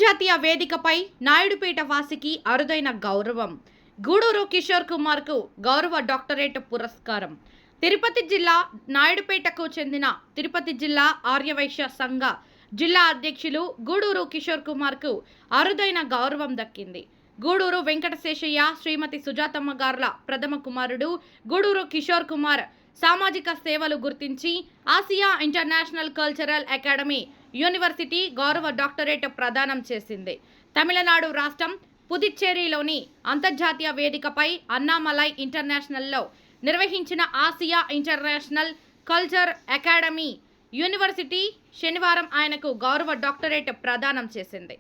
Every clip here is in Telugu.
అంతర్జాతీయ వేదికపై నాయుడుపేట వాసికి అరుదైన గౌరవం. గూడూరు కిషోర్ కుమార్కు గౌరవ డాక్టరేట్ పురస్కారం. తిరుపతి జిల్లా నాయుడుపేటకు చెందిన తిరుపతి జిల్లా ఆర్యవైశ్య సంఘ జిల్లా అధ్యక్షులు గూడూరు కిషోర్ కుమార్కు అరుదైన గౌరవం దక్కింది. గూడూరు వెంకటశేషయ్య, శ్రీమతి సుజాతమ్మ గార్ల ప్రథమ కుమారుడు గూడూరు కిషోర్ కుమార్ సామాజిక సేవలు గుర్తించి Asia international cultural academy university గౌరవ డాక్టరేట్ ప్రదానం చేసింది. తమిళనాడు రాష్ట్రం పుదుచ్చేరిలోని అంతర్జాతీయ వేదికపై అన్నామలై ఇంటర్నేషనల్లో నిర్వహించిన Asia international culture academy university శనివారం ఆయనకు గౌరవ డాక్టరేట్ ప్రదానం చేసింది.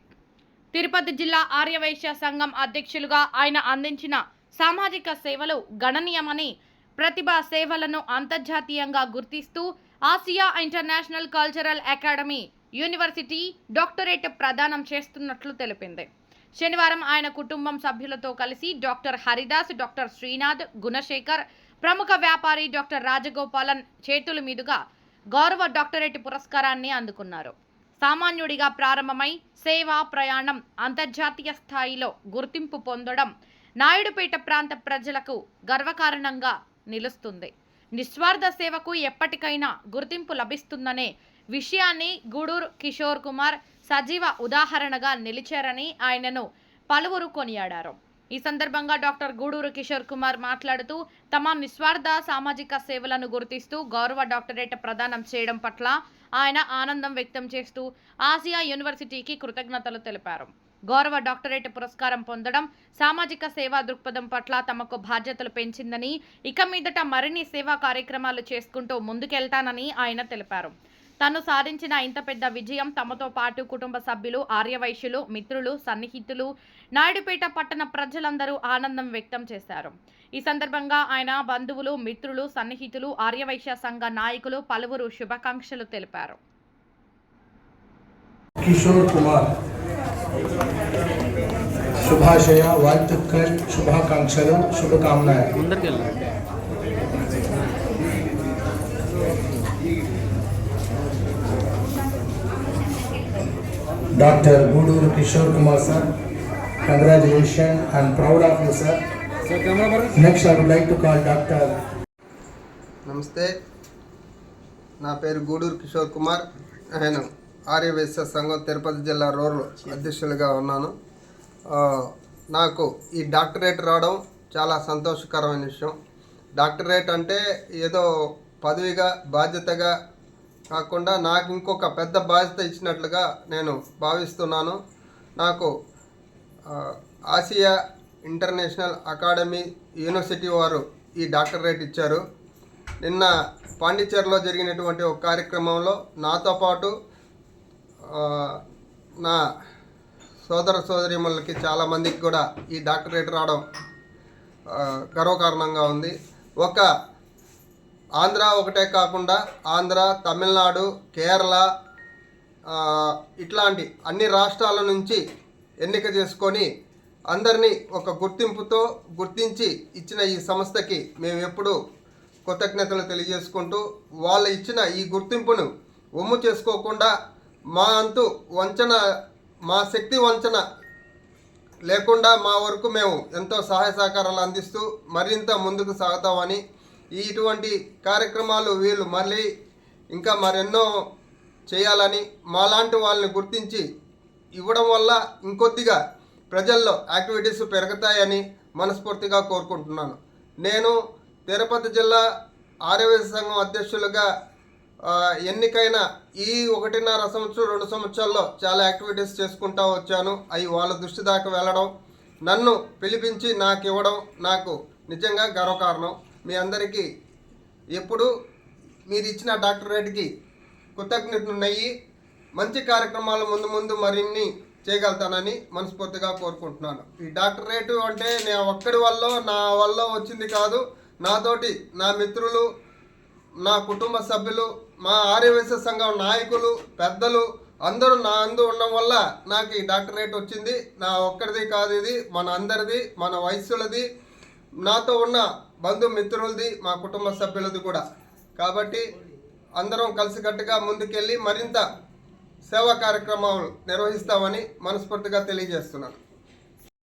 తిరుపతి జిల్లా ఆర్యవైశ్య సంఘం అధ్యక్షులుగా ఆయన అందించిన సామాజిక సేవలు గణనీయమని, ప్రతిభా సేవలను అంతర్జాతీయంగా గుర్తిస్తూ Asia international cultural academy university doctorate ప్రదానం చేస్తున్నట్లు తెలిపింది. శనివారం ఆయన కుటుంబం సభ్యులతో కలిసి డాక్టర్ హరిదాస్, డాక్టర్ శ్రీనాథ్, గుణశేఖర్, ప్రముఖ వ్యాపారి డాక్టర్ రాజగోపాలన్ చేతుల మీదుగా గౌరవ డాక్టరేట్ పురస్కారాన్ని అందుకున్నారు. సామాన్యుడిగా ప్రారంభమై సేవా ప్రయాణం అంతర్జాతీయ స్థాయిలో గుర్తింపు పొందడం నాయుడుపేట ప్రాంత ప్రజలకు గర్వకారణంగా నిలుస్తుంది. నిస్వార్థ సేవకు ఎప్పటికైనా గుర్తింపు లభిస్తుందనే విషయాన్ని గూడూరు కిషోర్ కుమార్ సజీవ ఉదాహరణగా నిలిచారని ఆయనను పలువురు కొనియాడారు. ఈ సందర్భంగా డాక్టర్ గూడూరు కిషోర్ కుమార్ మాట్లాడుతూ, తమ నిస్వార్థ సామాజిక సేవలను గుర్తిస్తూ గౌరవ డాక్టరేట్ ప్రదానం చేయడం పట్ల ఆయన ఆనందం వ్యక్తం చేస్తూ ఆసియా యూనివర్సిటీకి కృతజ్ఞతలు తెలిపారు. గౌరవ డాక్టరేట్ పురస్కారం పొందడం సామాజిక సేవా దృక్పథం పట్ల తమకు బాధ్యతలు పెంచిందని, ఇక మీదట మరిన్ని సేవా కార్యక్రమాలు చేసుకుంటూ ముందుకెళ్తానని ఆయన తెలిపారు. తను సాధించిన ఇంత పెద్ద విజయం తమతో పాటు కుటుంబ సభ్యులు, ఆర్యవైశ్యులు, మిత్రులు, సన్నిహితులు, నాయుడుపేట పట్టణ ప్రజలందరూ ఆనందం వ్యక్తం చేశారు. ఈ సందర్భంగా ఆయన బంధువులు, మిత్రులు, సన్నిహితులు, ఆర్యవైశ్య సంఘ నాయకులు పలువురు శుభాకాంక్షలు తెలిపారు. కిషోర్ కుమార్ శుభాశయ వార్తకల్ శుభాకాంక్షలు శుభకామనలు. Dr. Guduru Kishore Kumar sir, congratulations, I am proud of you sir. Next I would like to call Dr. నమస్తే, నా పేరు గూడూరు కిషోర్ కుమార్. నేను ఆర్యవైశ్య సంఘం తిరుపతి జిల్లా రూరల్ అధ్యక్షులుగా ఉన్నాను. నాకు ఈ డాక్టరేట్ రావడం చాలా సంతోషకరమైన విషయం. డాక్టరేట్ అంటే ఏదో పదవిగా బాధ్యతగా కాకుండా నాకు ఇంకొక పెద్ద బాధ్యత ఇచ్చినట్లుగా నేను భావిస్తున్నాను. నాకు ఆసియా ఇంటర్నేషనల్ అకాడమీ యూనివర్సిటీ వారు ఈ డాక్టరేట్ ఇచ్చారు. నిన్న పాండిచ్చేరిలో జరిగినటువంటి ఒక కార్యక్రమంలో నాతో పాటు నా సోదర సోదరీమణులకి చాలామందికి కూడా ఈ డాక్టరేట్ రావడం గర్వకారణంగా ఉంది. ఒక ఆంధ్ర ఒకటే కాకుండా ఆంధ్ర, తమిళనాడు, కేరళ ఇట్లాంటి అన్ని రాష్ట్రాల నుంచి ఎన్నిక చేసుకొని అందరినీ ఒక గుర్తింపుతో గుర్తించి ఇచ్చిన ఈ సంస్థకి మేము ఎప్పుడూ కృతజ్ఞతలు తెలియజేసుకుంటూ, వాళ్ళు ఇచ్చిన ఈ గుర్తింపును ఒమ్ము చేసుకోకుండా మా అంతు వంచన, మా శక్తి వంచన లేకుండా మా వరకు మేము ఎంతో సహాయ సహకారాలు అందిస్తూ మరింత ముందుకు సాగుతామని, ఇటువంటి కార్యక్రమాలు వీళ్ళు మళ్ళీ ఇంకా మరెన్నో చేయాలని, మాలాంటి వాళ్ళని గుర్తించి ఇవ్వడం వల్ల ఇంకొద్దిగా ప్రజల్లో యాక్టివిటీస్ పెరుగుతాయని మనస్ఫూర్తిగా కోరుకుంటున్నాను. నేను తిరుపతి జిల్లా ఆర్యవైశ్య సంఘం అధ్యక్షులుగా ఎన్నికైన ఈ 1.5 సంవత్సరం 2 సంవత్సరాల్లో చాలా యాక్టివిటీస్ చేసుకుంటూ వచ్చాను. అవి వాళ్ళ దృష్టి దాకా వెళ్ళడం, నన్ను పిలిపించి నాకు ఇవ్వడం నాకు నిజంగా గర్వకారణం. మీ అందరికీ ఎప్పుడు మీరు ఇచ్చిన డాక్టరేట్కి కృతజ్ఞతలున్నాయి. మంచి కార్యక్రమాలు ముందు మరిన్ని చేయగలుగుతానని మనస్ఫూర్తిగా కోరుకుంటున్నాను. ఈ డాక్టరేటు అంటే నేను ఒక్కడి వల్ల నా వల్ల వచ్చింది కాదు. నాతోటి నా మిత్రులు, నా కుటుంబ సభ్యులు, మా ఆర్యవైశ్య సంఘం నాయకులు, పెద్దలు అందరూ నా అందు ఉండడం వల్ల నాకు ఈ డాక్టరేట్ వచ్చింది. నా ఒక్కడిది కాదు, ఇది మన అందరిది, మన వయస్సులది, నాతో ఉన్న బంధుమిత్రులది, మా కుటుంబ సభ్యులది కూడా. కాబట్టి అందరం కలిసికట్టుగా ముందుకెళ్ళి మరింత సేవా కార్యక్రమాలు నిర్వహిస్తామని మనస్ఫూర్తిగా తెలియజేస్తున్నాను.